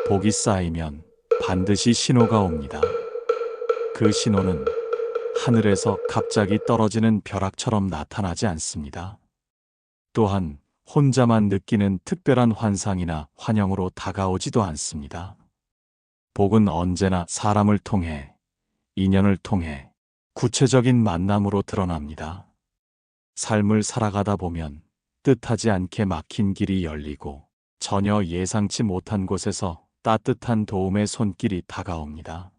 복이 쌓이면 반드시 신호가 옵니다. 그 신호는 하늘에서 갑자기 떨어지는 벼락처럼 나타나지 않습니다. 또한 혼자만 느끼는 특별한 환상이나 환영으로 다가오지도 않습니다. 복은 언제나 사람을 통해, 인연을 통해 구체적인 만남으로 드러납니다. 삶을 살아가다 보면 뜻하지 않게 막힌 길이 열리고 전혀 예상치 못한 곳에서 따뜻한 도움의 손길이 다가옵니다.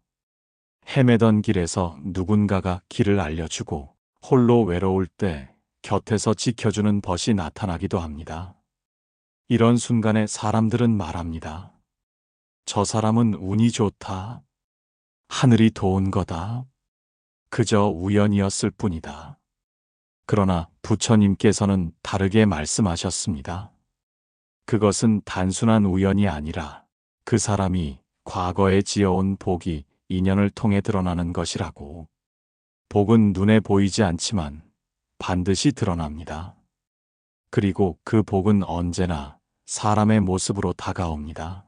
헤매던 길에서 누군가가 길을 알려주고 홀로 외로울 때 곁에서 지켜주는 벗이 나타나기도 합니다. 이런 순간에 사람들은 말합니다. 저 사람은 운이 좋다. 하늘이 도운 거다. 그저 우연이었을 뿐이다. 그러나 부처님께서는 다르게 말씀하셨습니다. 그것은 단순한 우연이 아니라 그 사람이 과거에 지어온 복이 인연을 통해 드러나는 것이라고. 복은 눈에 보이지 않지만 반드시 드러납니다. 그리고 그 복은 언제나 사람의 모습으로 다가옵니다.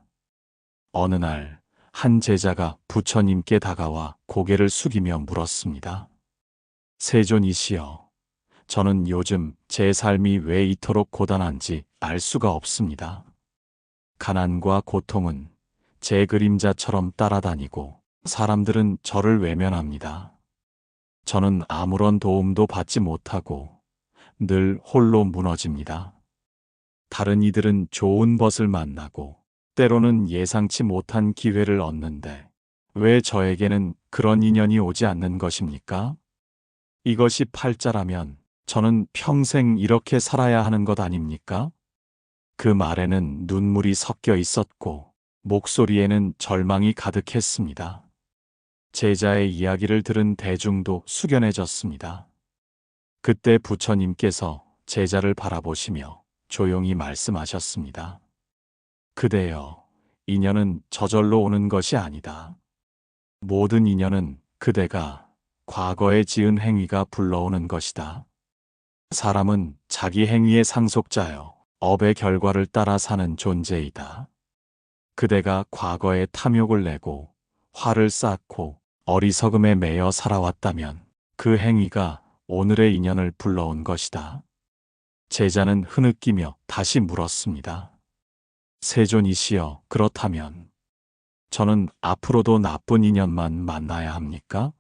어느 날 한 제자가 부처님께 다가와 고개를 숙이며 물었습니다. 세존이시여, 저는 요즘 제 삶이 왜 이토록 고단한지 알 수가 없습니다. 가난과 고통은 제 그림자처럼 따라다니고 사람들은 저를 외면합니다. 저는 아무런 도움도 받지 못하고 늘 홀로 무너집니다. 다른 이들은 좋은 벗을 만나고 때로는 예상치 못한 기회를 얻는데 왜 저에게는 그런 인연이 오지 않는 것입니까? 이것이 팔자라면 저는 평생 이렇게 살아야 하는 것 아닙니까? 그 말에는 눈물이 섞여 있었고 목소리에는 절망이 가득했습니다. 제자의 이야기를 들은 대중도 숙연해졌습니다. 그때 부처님께서 제자를 바라보시며 조용히 말씀하셨습니다. 그대여, 인연은 저절로 오는 것이 아니다. 모든 인연은 그대가 과거에 지은 행위가 불러오는 것이다. 사람은 자기 행위의 상속자여 업의 결과를 따라 사는 존재이다. 그대가 과거에 탐욕을 내고 화를 쌓고 어리석음에 매여 살아왔다면 그 행위가 오늘의 인연을 불러온 것이다. 제자는 흐느끼며 다시 물었습니다. 세존이시여, 그렇다면 저는 앞으로도 나쁜 인연만 만나야 합니까?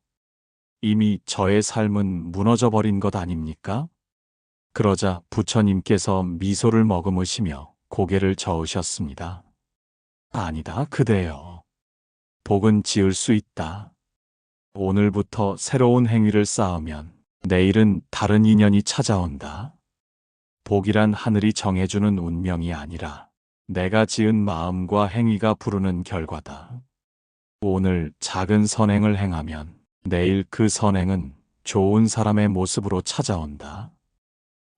이미 저의 삶은 무너져 버린 것 아닙니까? 그러자 부처님께서 미소를 머금으시며 고개를 저으셨습니다. 아니다, 그대여. 복은 지을 수 있다. 오늘부터 새로운 행위를 쌓으면 내일은 다른 인연이 찾아온다. 복이란 하늘이 정해주는 운명이 아니라 내가 지은 마음과 행위가 부르는 결과다. 오늘 작은 선행을 행하면 내일 그 선행은 좋은 사람의 모습으로 찾아온다.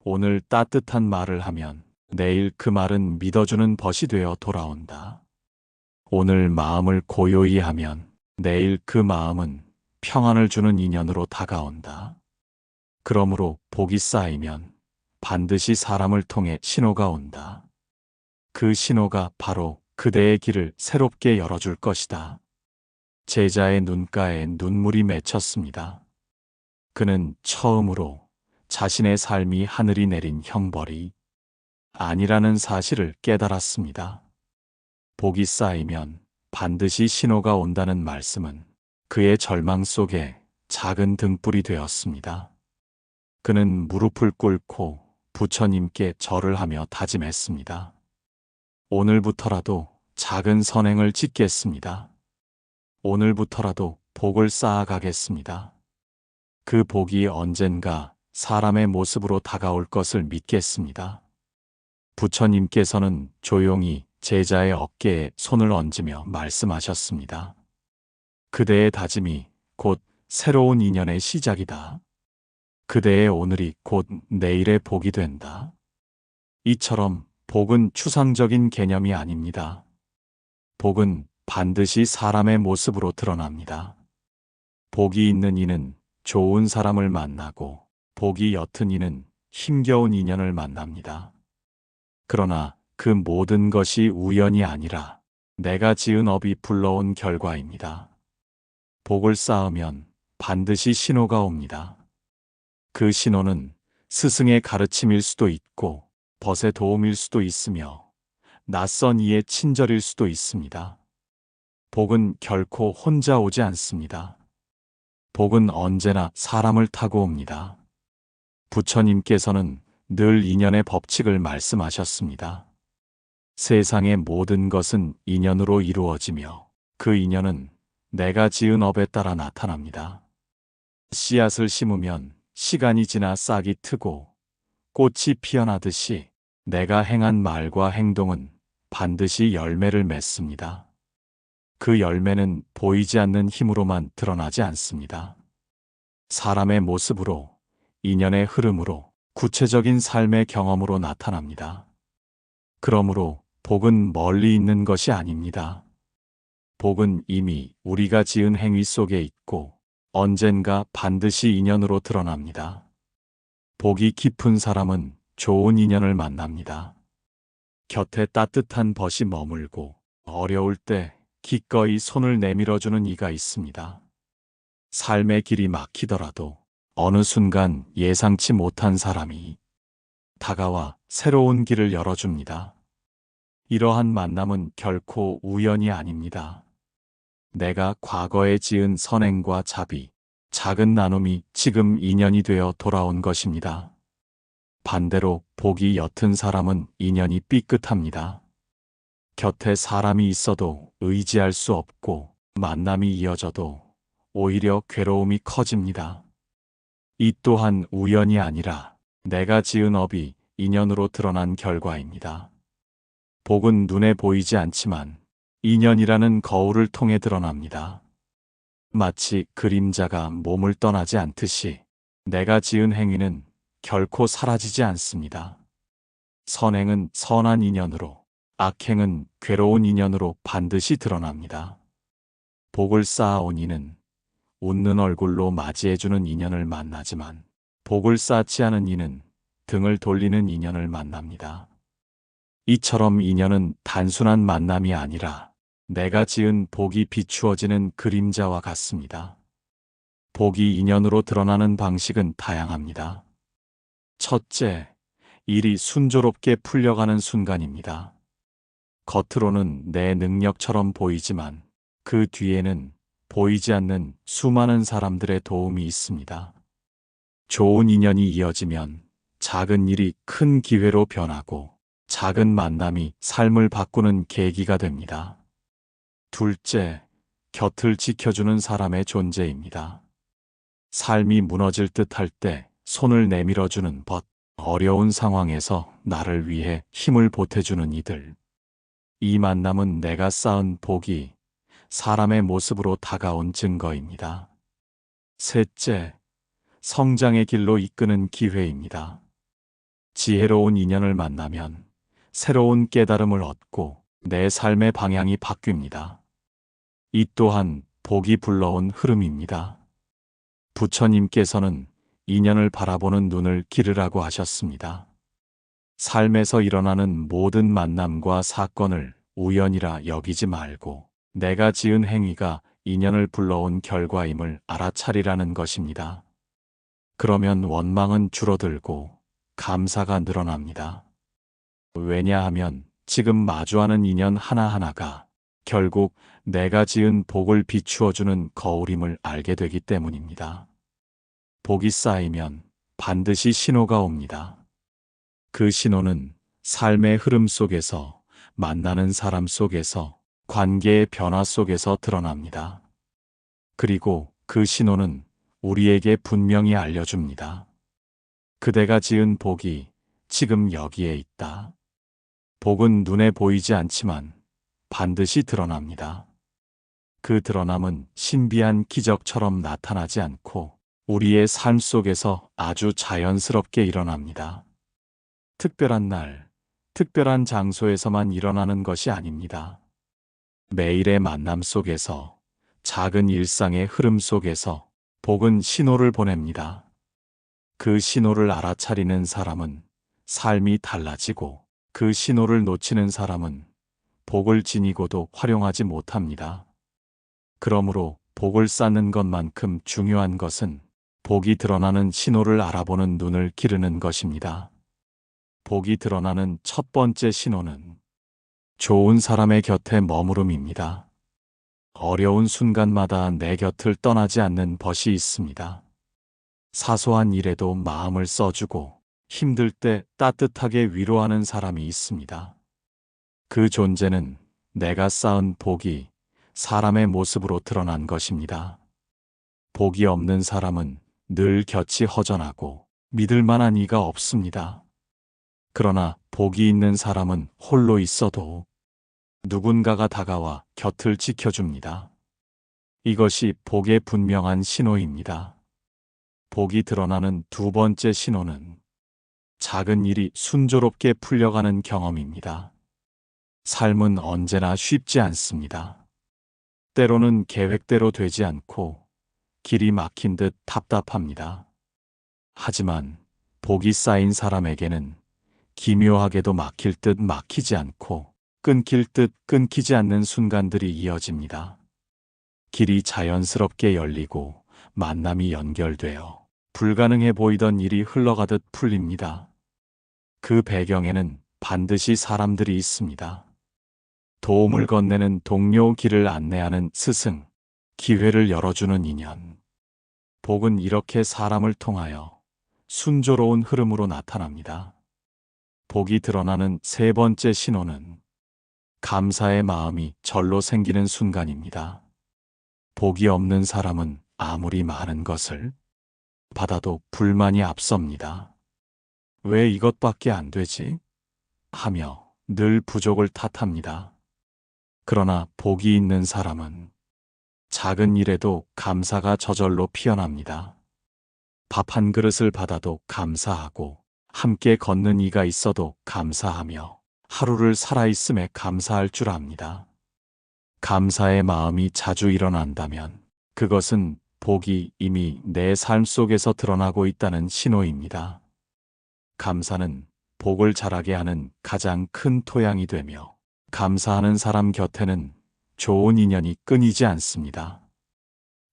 오늘 따뜻한 말을 하면 내일 그 말은 믿어주는 벗이 되어 돌아온다. 오늘 마음을 고요히 하면 내일 그 마음은 평안을 주는 인연으로 다가온다. 그러므로 복이 쌓이면 반드시 사람을 통해 신호가 온다. 그 신호가 바로 그대의 길을 새롭게 열어줄 것이다. 제자의 눈가에 눈물이 맺혔습니다. 그는 처음으로 자신의 삶이 하늘이 내린 형벌이 아니라는 사실을 깨달았습니다. 복이 쌓이면 반드시 신호가 온다는 말씀은 그의 절망 속에 작은 등불이 되었습니다. 그는 무릎을 꿇고 부처님께 절을 하며 다짐했습니다. 오늘부터라도 작은 선행을 짓겠습니다. 오늘부터라도 복을 쌓아가겠습니다. 그 복이 언젠가 사람의 모습으로 다가올 것을 믿겠습니다. 부처님께서는 조용히 제자의 어깨에 손을 얹으며 말씀하셨습니다. 그대의 다짐이 곧 새로운 인연의 시작이다. 그대의 오늘이 곧 내일의 복이 된다. 이처럼 복은 추상적인 개념이 아닙니다. 복은 반드시 사람의 모습으로 드러납니다. 복이 있는 이는 좋은 사람을 만나고 복이 옅은 이는 힘겨운 인연을 만납니다. 그러나 그 모든 것이 우연이 아니라 내가 지은 업이 불러온 결과입니다. 복을 쌓으면 반드시 신호가 옵니다. 그 신호는 스승의 가르침일 수도 있고 벗의 도움일 수도 있으며 낯선 이의 친절일 수도 있습니다. 복은 결코 혼자 오지 않습니다. 복은 언제나 사람을 타고 옵니다. 부처님께서는 늘 인연의 법칙을 말씀하셨습니다. 세상의 모든 것은 인연으로 이루어지며 그 인연은 내가 지은 업에 따라 나타납니다. 씨앗을 심으면 시간이 지나 싹이 트고 꽃이 피어나듯이 내가 행한 말과 행동은 반드시 열매를 맺습니다. 그 열매는 보이지 않는 힘으로만 드러나지 않습니다. 사람의 모습으로, 인연의 흐름으로, 구체적인 삶의 경험으로 나타납니다. 그러므로 복은 멀리 있는 것이 아닙니다. 복은 이미 우리가 지은 행위 속에 있고 언젠가 반드시 인연으로 드러납니다. 복이 깊은 사람은 좋은 인연을 만납니다. 곁에 따뜻한 벗이 머물고 어려울 때 기꺼이 손을 내밀어주는 이가 있습니다. 삶의 길이 막히더라도 어느 순간 예상치 못한 사람이 다가와 새로운 길을 열어줍니다. 이러한 만남은 결코 우연이 아닙니다. 내가 과거에 지은 선행과 자비, 작은 나눔이 지금 인연이 되어 돌아온 것입니다. 반대로 복이 옅은 사람은 인연이 삐끗합니다. 곁에 사람이 있어도 의지할 수 없고 만남이 이어져도 오히려 괴로움이 커집니다. 이 또한 우연이 아니라 내가 지은 업이 인연으로 드러난 결과입니다. 복은 눈에 보이지 않지만 인연이라는 거울을 통해 드러납니다. 마치 그림자가 몸을 떠나지 않듯이 내가 지은 행위는 결코 사라지지 않습니다. 선행은 선한 인연으로, 악행은 괴로운 인연으로 반드시 드러납니다. 복을 쌓아온 이는 웃는 얼굴로 맞이해주는 인연을 만나지만 복을 쌓지 않은 이는 등을 돌리는 인연을 만납니다. 이처럼 인연은 단순한 만남이 아니라 내가 지은 복이 비추어지는 그림자와 같습니다. 복이 인연으로 드러나는 방식은 다양합니다. 첫째, 일이 순조롭게 풀려가는 순간입니다. 겉으로는 내 능력처럼 보이지만 그 뒤에는 보이지 않는 수많은 사람들의 도움이 있습니다. 좋은 인연이 이어지면 작은 일이 큰 기회로 변하고 작은 만남이 삶을 바꾸는 계기가 됩니다. 둘째, 곁을 지켜주는 사람의 존재입니다. 삶이 무너질 듯할 때 손을 내밀어주는 벗, 어려운 상황에서 나를 위해 힘을 보태주는 이들. 이 만남은 내가 쌓은 복이 사람의 모습으로 다가온 증거입니다. 셋째, 성장의 길로 이끄는 기회입니다. 지혜로운 인연을 만나면 새로운 깨달음을 얻고 내 삶의 방향이 바뀝니다. 이 또한 복이 불러온 흐름입니다. 부처님께서는 인연을 바라보는 눈을 기르라고 하셨습니다. 삶에서 일어나는 모든 만남과 사건을 우연이라 여기지 말고 내가 지은 행위가 인연을 불러온 결과임을 알아차리라는 것입니다. 그러면 원망은 줄어들고 감사가 늘어납니다. 왜냐하면 지금 마주하는 인연 하나하나가 결국 내가 지은 복을 비추어주는 거울임을 알게 되기 때문입니다. 복이 쌓이면 반드시 신호가 옵니다. 그 신호는 삶의 흐름 속에서, 만나는 사람 속에서, 관계의 변화 속에서 드러납니다. 그리고 그 신호는 우리에게 분명히 알려줍니다. 그대가 지은 복이 지금 여기에 있다. 복은 눈에 보이지 않지만 반드시 드러납니다. 그 드러남은 신비한 기적처럼 나타나지 않고 우리의 삶 속에서 아주 자연스럽게 일어납니다. 특별한 날, 특별한 장소에서만 일어나는 것이 아닙니다. 매일의 만남 속에서, 작은 일상의 흐름 속에서 복은 신호를 보냅니다. 그 신호를 알아차리는 사람은 삶이 달라지고 그 신호를 놓치는 사람은 복을 지니고도 활용하지 못합니다. 그러므로 복을 쌓는 것만큼 중요한 것은 복이 드러나는 신호를 알아보는 눈을 기르는 것입니다. 복이 드러나는 첫 번째 신호는 좋은 사람의 곁에 머무름입니다. 어려운 순간마다 내 곁을 떠나지 않는 벗이 있습니다. 사소한 일에도 마음을 써주고 힘들 때 따뜻하게 위로하는 사람이 있습니다. 그 존재는 내가 쌓은 복이 사람의 모습으로 드러난 것입니다. 복이 없는 사람은 늘 곁이 허전하고 믿을 만한 이가 없습니다. 그러나 복이 있는 사람은 홀로 있어도 누군가가 다가와 곁을 지켜줍니다. 이것이 복의 분명한 신호입니다. 복이 드러나는 두 번째 신호는 작은 일이 순조롭게 풀려가는 경험입니다. 삶은 언제나 쉽지 않습니다. 때로는 계획대로 되지 않고 길이 막힌 듯 답답합니다. 하지만 복이 쌓인 사람에게는 기묘하게도 막힐 듯 막히지 않고 끊길 듯 끊기지 않는 순간들이 이어집니다. 길이 자연스럽게 열리고 만남이 연결되어 불가능해 보이던 일이 흘러가듯 풀립니다. 그 배경에는 반드시 사람들이 있습니다. 도움을 건네는 동료, 길을 안내하는 스승, 기회를 열어주는 인연. 복은 이렇게 사람을 통하여 순조로운 흐름으로 나타납니다. 복이 드러나는 세 번째 신호는 감사의 마음이 절로 생기는 순간입니다. 복이 없는 사람은 아무리 많은 것을 받아도 불만이 앞섭니다. 왜 이것밖에 안 되지? 하며 늘 부족을 탓합니다. 그러나 복이 있는 사람은 작은 일에도 감사가 저절로 피어납니다. 밥 한 그릇을 받아도 감사하고 함께 걷는 이가 있어도 감사하며 하루를 살아있음에 감사할 줄 압니다. 감사의 마음이 자주 일어난다면 그것은 복이 이미 내 삶 속에서 드러나고 있다는 신호입니다. 감사는 복을 자라게 하는 가장 큰 토양이 되며 감사하는 사람 곁에는 좋은 인연이 끊이지 않습니다.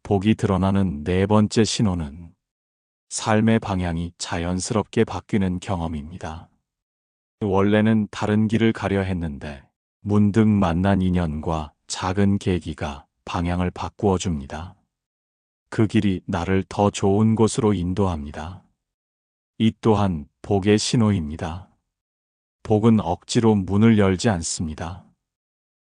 복이 드러나는 네 번째 신호는 삶의 방향이 자연스럽게 바뀌는 경험입니다. 원래는 다른 길을 가려 했는데 문득 만난 인연과 작은 계기가 방향을 바꾸어 줍니다. 그 길이 나를 더 좋은 곳으로 인도합니다. 이 또한 복의 신호입니다. 복은 억지로 문을 열지 않습니다.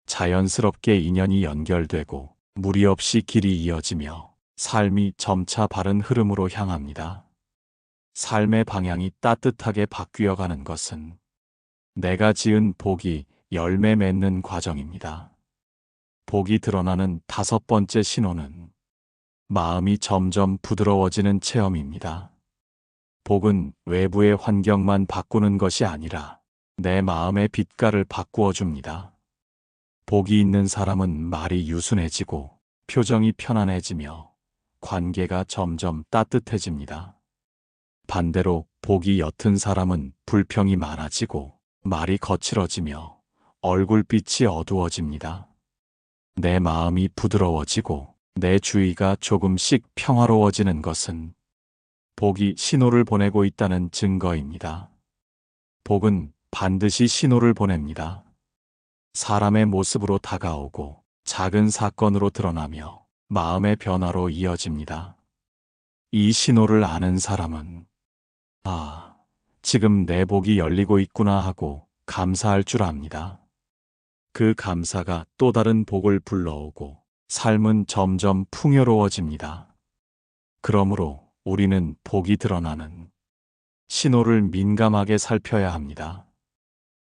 자연스럽게 인연이 연결되고 무리 없이 길이 이어지며 삶이 점차 바른 흐름으로 향합니다. 삶의 방향이 따뜻하게 바뀌어가는 것은 내가 지은 복이 열매 맺는 과정입니다. 복이 드러나는 다섯 번째 신호는 마음이 점점 부드러워지는 체험입니다. 복은 외부의 환경만 바꾸는 것이 아니라 내 마음의 빛깔을 바꾸어 줍니다. 복이 있는 사람은 말이 유순해지고 표정이 편안해지며 관계가 점점 따뜻해집니다. 반대로 복이 옅은 사람은 불평이 많아지고 말이 거칠어지며 얼굴빛이 어두워집니다. 내 마음이 부드러워지고 내 주위가 조금씩 평화로워지는 것은 복이 신호를 보내고 있다는 증거입니다. 복은 반드시 신호를 보냅니다. 사람의 모습으로 다가오고 작은 사건으로 드러나며 마음의 변화로 이어집니다. 이 신호를 아는 사람은 지금 내 복이 열리고 있구나 하고 감사할 줄 압니다. 그 감사가 또 다른 복을 불러오고 삶은 점점 풍요로워집니다. 그러므로 우리는 복이 드러나는 신호를 민감하게 살펴야 합니다.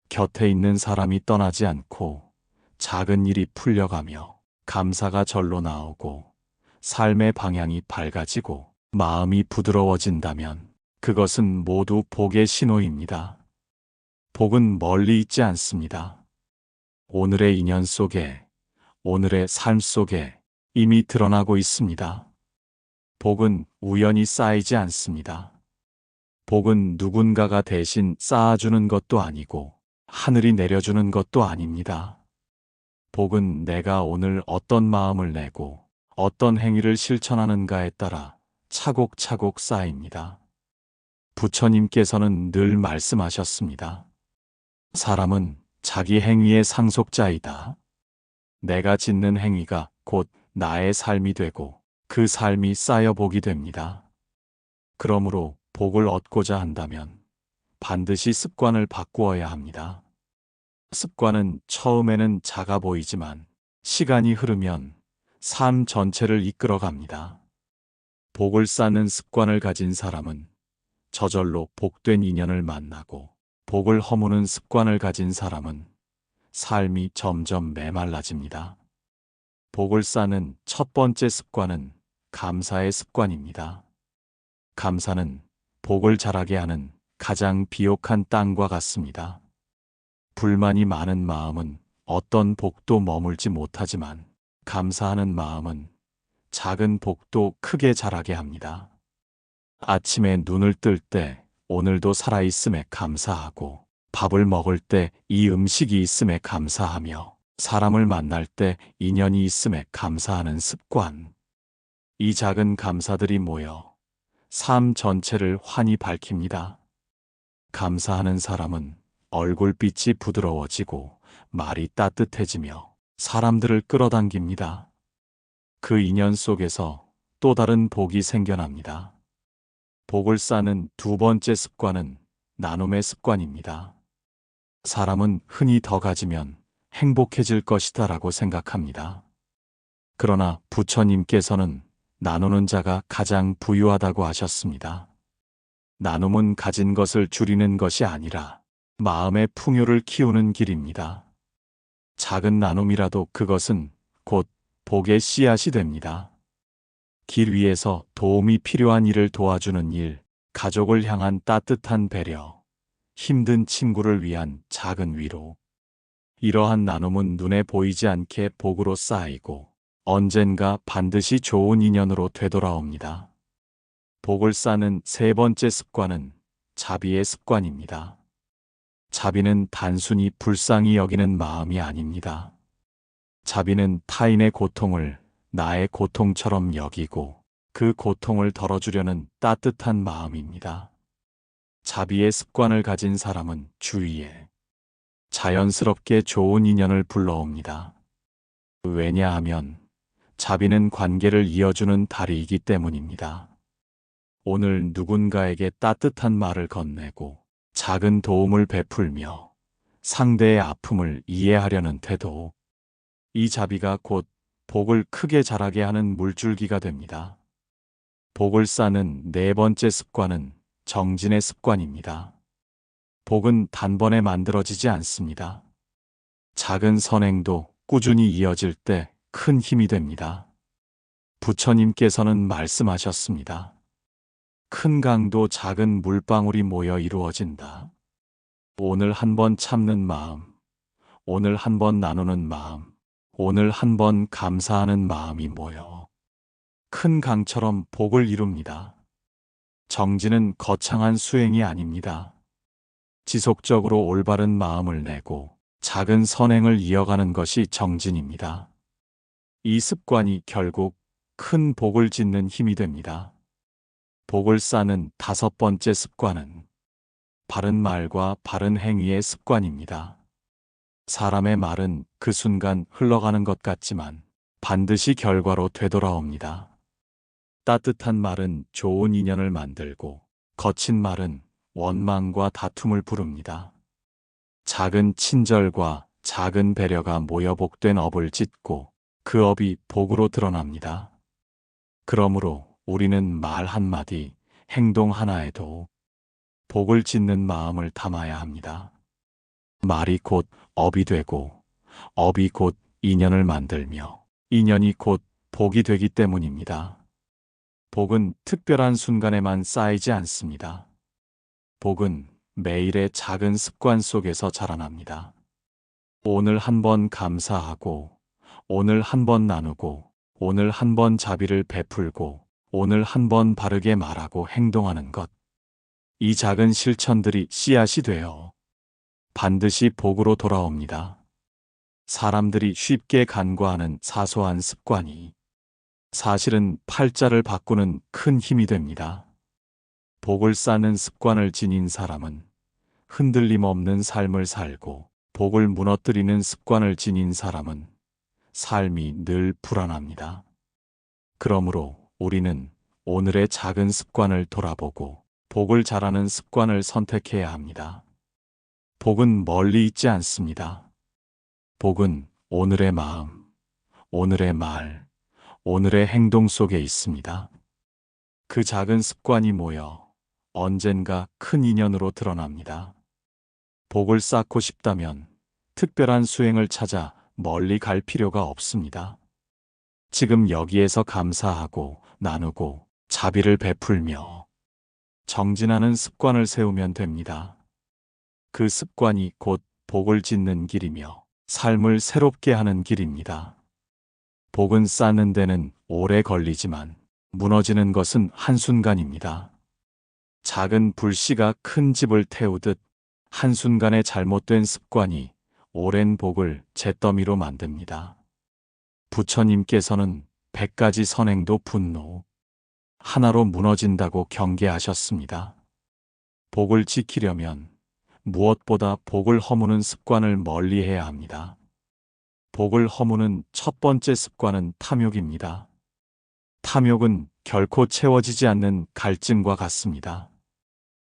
곁에 있는 사람이 떠나지 않고 작은 일이 풀려가며 감사가 절로 나오고 삶의 방향이 밝아지고 마음이 부드러워진다면 그것은 모두 복의 신호입니다. 복은 멀리 있지 않습니다. 오늘의 인연 속에, 오늘의 삶 속에 이미 드러나고 있습니다. 복은 우연히 쌓이지 않습니다. 복은 누군가가 대신 쌓아주는 것도 아니고 하늘이 내려주는 것도 아닙니다. 복은 내가 오늘 어떤 마음을 내고 어떤 행위를 실천하는가에 따라 차곡차곡 쌓입니다. 부처님께서는 늘 말씀하셨습니다. 사람은 자기 행위의 상속자이다. 내가 짓는 행위가 곧 나의 삶이 되고 그 삶이 쌓여 복이 됩니다. 그러므로 복을 얻고자 한다면 반드시 습관을 바꾸어야 합니다. 습관은 처음에는 작아 보이지만 시간이 흐르면 삶 전체를 이끌어 갑니다. 복을 쌓는 습관을 가진 사람은 저절로 복된 인연을 만나고 복을 허무는 습관을 가진 사람은 삶이 점점 메말라집니다. 복을 쌓는 첫 번째 습관은 감사의 습관입니다. 감사는 복을 자라게 하는 가장 비옥한 땅과 같습니다. 불만이 많은 마음은 어떤 복도 머물지 못하지만 감사하는 마음은 작은 복도 크게 자라게 합니다. 아침에 눈을 뜰 때 오늘도 살아있음에 감사하고 밥을 먹을 때 이 음식이 있음에 감사하며 사람을 만날 때 인연이 있음에 감사하는 습관. 이 작은 감사들이 모여 삶 전체를 환히 밝힙니다. 감사하는 사람은 얼굴빛이 부드러워지고 말이 따뜻해지며 사람들을 끌어당깁니다. 그 인연 속에서 또 다른 복이 생겨납니다. 복을 쌓는 두 번째 습관은 나눔의 습관입니다. 사람은 흔히 더 가지면 행복해질 것이다 라고 생각합니다. 그러나 부처님께서는 나누는 자가 가장 부유하다고 하셨습니다. 나눔은 가진 것을 줄이는 것이 아니라 마음의 풍요를 키우는 길입니다. 작은 나눔이라도 그것은 곧 복의 씨앗이 됩니다. 길 위에서 도움이 필요한 이를 도와주는 일, 가족을 향한 따뜻한 배려, 힘든 친구를 위한 작은 위로. 이러한 나눔은 눈에 보이지 않게 복으로 쌓이고 언젠가 반드시 좋은 인연으로 되돌아옵니다. 복을 쌓는 세 번째 습관은 자비의 습관입니다. 자비는 단순히 불쌍히 여기는 마음이 아닙니다. 자비는 타인의 고통을 나의 고통처럼 여기고 그 고통을 덜어주려는 따뜻한 마음입니다. 자비의 습관을 가진 사람은 주위에 자연스럽게 좋은 인연을 불러옵니다. 왜냐하면 자비는 관계를 이어주는 다리이기 때문입니다. 오늘 누군가에게 따뜻한 말을 건네고 작은 도움을 베풀며 상대의 아픔을 이해하려는 태도. 이 자비가 곧 복을 크게 자라게 하는 물줄기가 됩니다. 복을 쌓는 네 번째 습관은 정진의 습관입니다. 복은 단번에 만들어지지 않습니다. 작은 선행도 꾸준히 이어질 때 큰 힘이 됩니다. 부처님께서는 말씀하셨습니다. 큰 강도 작은 물방울이 모여 이루어진다. 오늘 한번 참는 마음, 오늘 한번 나누는 마음, 오늘 한번 감사하는 마음이 모여 큰 강처럼 복을 이룹니다. 정진은 거창한 수행이 아닙니다. 지속적으로 올바른 마음을 내고 작은 선행을 이어가는 것이 정진입니다. 이 습관이 결국 큰 복을 짓는 힘이 됩니다. 복을 쌓는 다섯 번째 습관은 바른 말과 바른 행위의 습관입니다. 사람의 말은 그 순간 흘러가는 것 같지만 반드시 결과로 되돌아옵니다. 따뜻한 말은 좋은 인연을 만들고 거친 말은 원망과 다툼을 부릅니다. 작은 친절과 작은 배려가 모여 복된 업을 짓고 그 업이 복으로 드러납니다. 그러므로 우리는 말 한마디, 행동 하나에도 복을 짓는 마음을 담아야 합니다. 말이 곧 업이 되고 업이 곧 인연을 만들며 인연이 곧 복이 되기 때문입니다. 복은 특별한 순간에만 쌓이지 않습니다. 복은 매일의 작은 습관 속에서 자라납니다. 오늘 한번 감사하고 오늘 한번 나누고 오늘 한번 자비를 베풀고 오늘 한번 바르게 말하고 행동하는 것. 이 작은 실천들이 씨앗이 되어 반드시 복으로 돌아옵니다. 사람들이 쉽게 간과하는 사소한 습관이 사실은 팔자를 바꾸는 큰 힘이 됩니다. 복을 쌓는 습관을 지닌 사람은 흔들림 없는 삶을 살고, 복을 무너뜨리는 습관을 지닌 사람은 삶이 늘 불안합니다. 그러므로 우리는 오늘의 작은 습관을 돌아보고 복을 잘하는 습관을 선택해야 합니다. 복은 멀리 있지 않습니다. 복은 오늘의 마음, 오늘의 말, 오늘의 행동 속에 있습니다. 그 작은 습관이 모여 언젠가 큰 인연으로 드러납니다. 복을 쌓고 싶다면 특별한 수행을 찾아 멀리 갈 필요가 없습니다. 지금 여기에서 감사하고 나누고 자비를 베풀며 정진하는 습관을 세우면 됩니다. 그 습관이 곧 복을 짓는 길이며 삶을 새롭게 하는 길입니다. 복은 쌓는 데는 오래 걸리지만 무너지는 것은 한순간입니다. 작은 불씨가 큰 집을 태우듯 한순간의 잘못된 습관이 오랜 복을 잿더미로 만듭니다. 부처님께서는 100가지 선행도 분노 하나로 무너진다고 경계하셨습니다. 복을 지키려면 무엇보다 복을 허무는 습관을 멀리해야 합니다. 복을 허무는 첫 번째 습관은 탐욕입니다. 탐욕은 결코 채워지지 않는 갈증과 같습니다.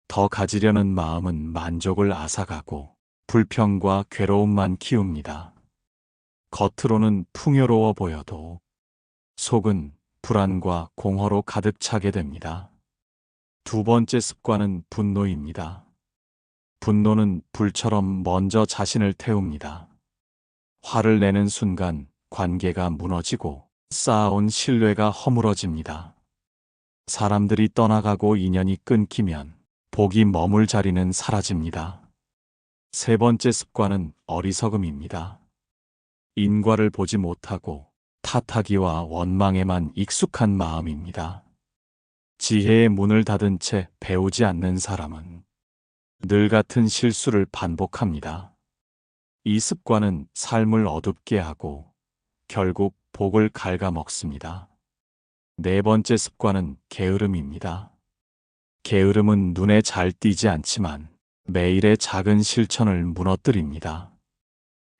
더 가지려는 마음은 만족을 앗아가고 불평과 괴로움만 키웁니다. 겉으로는 풍요로워 보여도 속은 불안과 공허로 가득 차게 됩니다. 두 번째 습관은 분노입니다. 분노는 불처럼 먼저 자신을 태웁니다. 화를 내는 순간 관계가 무너지고 쌓아온 신뢰가 허물어집니다. 사람들이 떠나가고 인연이 끊기면 복이 머물 자리는 사라집니다. 세 번째 습관은 어리석음입니다. 인과를 보지 못하고 탓하기와 원망에만 익숙한 마음입니다. 지혜의 문을 닫은 채 배우지 않는 사람은 늘 같은 실수를 반복합니다. 이 습관은 삶을 어둡게 하고 결국 복을 갉아먹습니다. 네 번째 습관은 게으름입니다. 게으름은 눈에 잘 띄지 않지만 매일의 작은 실천을 무너뜨립니다.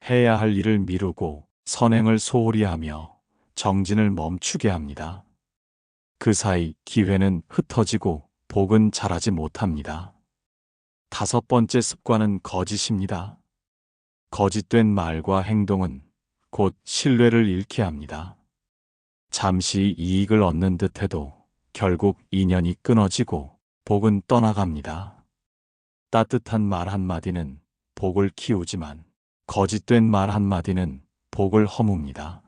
해야 할 일을 미루고 선행을 소홀히 하며 정진을 멈추게 합니다. 그 사이 기회는 흩어지고 복은 자라지 못합니다. 다섯 번째 습관은 거짓입니다. 거짓된 말과 행동은 곧 신뢰를 잃게 합니다. 잠시 이익을 얻는 듯해도 결국 인연이 끊어지고 복은 떠나갑니다. 따뜻한 말 한마디는 복을 키우지만 거짓된 말 한마디는 복을 허뭅니다.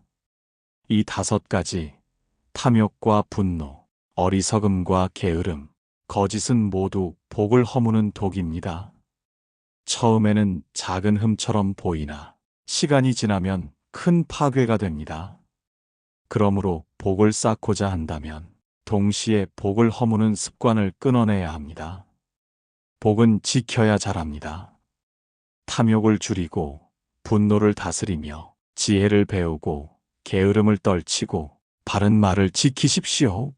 이 다섯 가지, 탐욕과 분노, 어리석음과 게으름, 거짓은 모두 복을 허무는 독입니다. 처음에는 작은 흠처럼 보이나 시간이 지나면 큰 파괴가 됩니다. 그러므로 복을 쌓고자 한다면 동시에 복을 허무는 습관을 끊어내야 합니다. 복은 지켜야 자랍니다. 탐욕을 줄이고 분노를 다스리며 지혜를 배우고 게으름을 떨치고 바른 말을 지키십시오.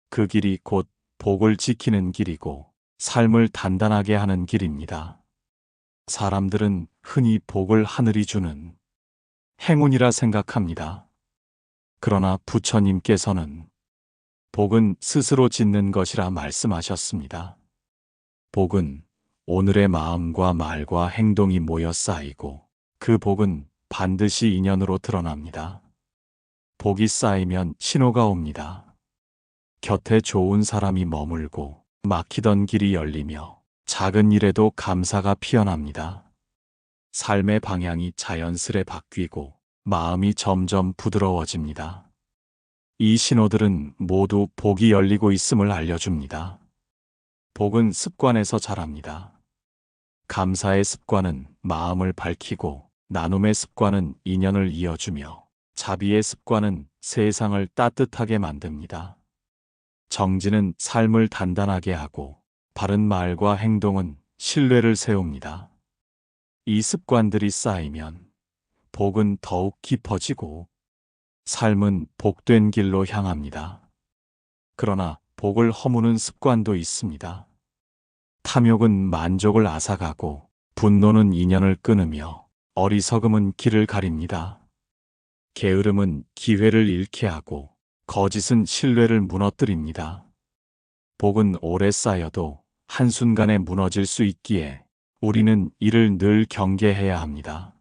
그 길이 곧 복을 지키는 길이고 삶을 단단하게 하는 길입니다. 사람들은 흔히 복을 하늘이 주는 행운이라 생각합니다. 그러나 부처님께서는 복은 스스로 짓는 것이라 말씀하셨습니다. 복은 오늘의 마음과 말과 행동이 모여 쌓이고 그 복은 반드시 인연으로 드러납니다. 복이 쌓이면 신호가 옵니다. 곁에 좋은 사람이 머물고 막히던 길이 열리며 작은 일에도 감사가 피어납니다. 삶의 방향이 자연스레 바뀌고 마음이 점점 부드러워집니다. 이 신호들은 모두 복이 열리고 있음을 알려줍니다. 복은 습관에서 자랍니다. 감사의 습관은 마음을 밝히고 나눔의 습관은 인연을 이어주며 자비의 습관은 세상을 따뜻하게 만듭니다. 정진은 삶을 단단하게 하고 바른 말과 행동은 신뢰를 세웁니다. 이 습관들이 쌓이면 복은 더욱 깊어지고 삶은 복된 길로 향합니다. 그러나 복을 허무는 습관도 있습니다. 탐욕은 만족을 앗아가고 분노는 인연을 끊으며 어리석음은 길을 가립니다. 게으름은 기회를 잃게 하고 거짓은 신뢰를 무너뜨립니다. 복은 오래 쌓여도 한순간에 무너질 수 있기에 우리는 이를 늘 경계해야 합니다.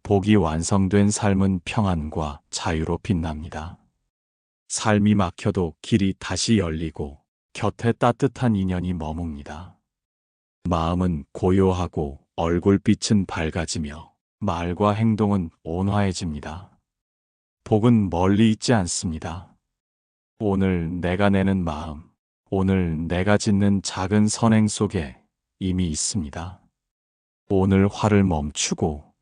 복이 완성된 삶은 평안과 자유로 빛납니다. 삶이 막혀도 길이 다시 열리고 곁에 따뜻한 인연이 머뭅니다. 마음은 고요하고 얼굴빛은 밝아지며 말과 행동은 온화해집니다. 복은 멀리 있지 않습니다. 오늘 내가 내는 마음, 오늘 내가 짓는 작은 선행 속에 이미 있습니다. 오늘 화를 멈추고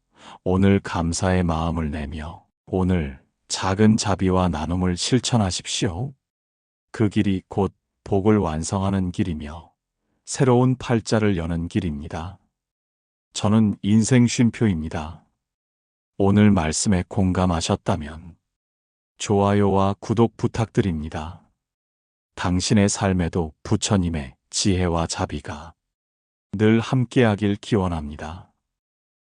오늘 감사의 마음을 내며 오늘 작은 자비와 나눔을 실천하십시오. 그 길이 곧 복을 완성하는 길이며 새로운 팔자를 여는 길입니다. 저는 인생 쉼표입니다. 오늘 말씀에 공감하셨다면 좋아요와 구독 부탁드립니다. 당신의 삶에도 부처님의 지혜와 자비가 늘 함께하길 기원합니다.